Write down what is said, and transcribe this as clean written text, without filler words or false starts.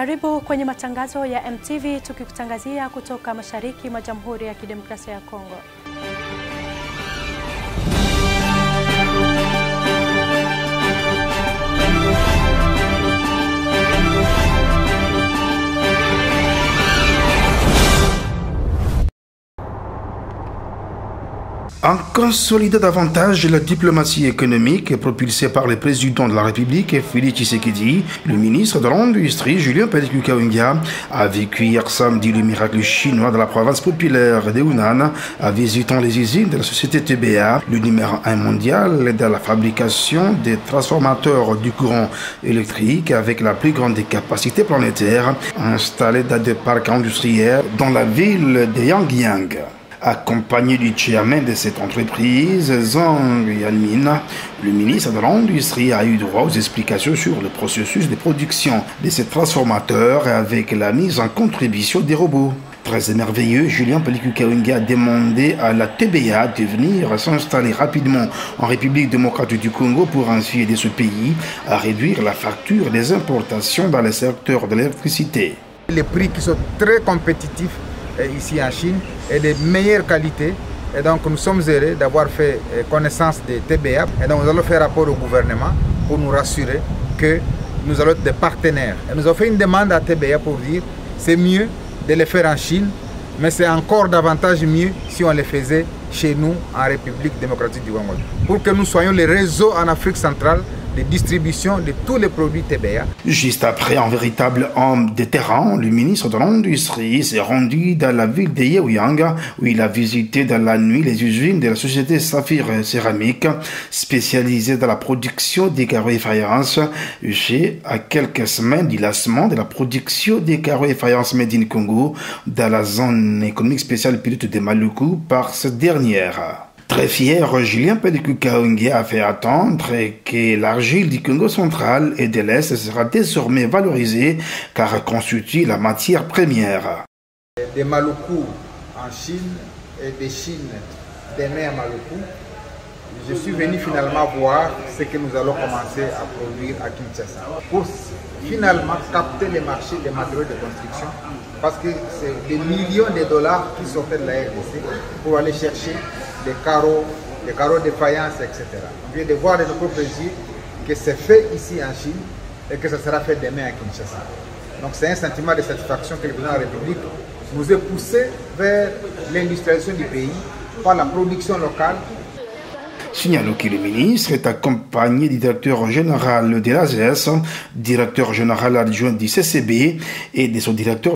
Karibu kwenye matangazo ya MTV tukikutangazia kutoka mashariki mwa Jamhuri ya Kidemokrasia ya Kongo. En consolidant davantage la diplomatie économique propulsée par le président de la République, Félix Tshisekedi, le ministre de l'Industrie, Julien Paluku-Kahongya, a vécu hier samedi le miracle chinois de la province populaire de Hunan, en visitant les usines de la société TBA, le numéro 1 mondial de la fabrication des transformateurs du courant électrique avec la plus grande capacité planétaire, installée dans des parcs industriels dans la ville de Yangyang. Accompagné du chairman de cette entreprise, Zhang Yanmin, le ministre de l'Industrie a eu droit aux explications sur le processus de production de ces transformateurs avec la mise en contribution des robots. Très émerveilleux, Julien Paluku-Kahongya a demandé à la TBA de venir s'installer rapidement en République démocratique du Congo pour ainsi aider ce pays à réduire la facture des importations dans le secteur de l'électricité. Les prix qui sont très compétitifs ici en Chine et de meilleure qualité, et donc nous sommes heureux d'avoir fait connaissance des TBA, et donc nous allons faire rapport au gouvernement pour nous rassurer que nous allons être des partenaires. Et nous avons fait une demande à TBA pour dire c'est mieux de les faire en Chine, mais c'est encore davantage mieux si on les faisait chez nous en République démocratique du Congo, pour que nous soyons les réseaux en Afrique centrale de distribution de tous les produits TBA. Juste après, un véritable homme de terrain, le ministre de l'Industrie s'est rendu dans la ville de Yeoyang, où il a visité dans la nuit les usines de la société Saphir Céramique, spécialisée dans la production des carreaux et faïences, à quelques semaines du lancement de la production des carreaux et faïences Made in Congo dans la zone économique spéciale pilote de Maluku par cette dernière. Très fier, Julien Paluku-Kahongya a fait attendre que l'argile du Congo central et de l'Est sera désormais valorisée car elle constitue la matière première. Des Maluku en Chine et des Chines des mers Maluku, je suis venu finalement voir ce que nous allons commencer à produire à Kinshasa pour finalement capter les marchés des matériaux de construction, parce que c'est des millions de dollars qui sortaient de la RDC pour aller chercher des carreaux de faïence, etc. On vient de voir de nos propres yeux que c'est fait ici en Chine et que ça sera fait demain à Kinshasa. Donc c'est un sentiment de satisfaction que le président de la République nous ait poussé vers l'industrialisation du pays par la production locale. Signalons que le ministre est accompagné du directeur général de l'ASES, directeur général adjoint du CCB et de son directeur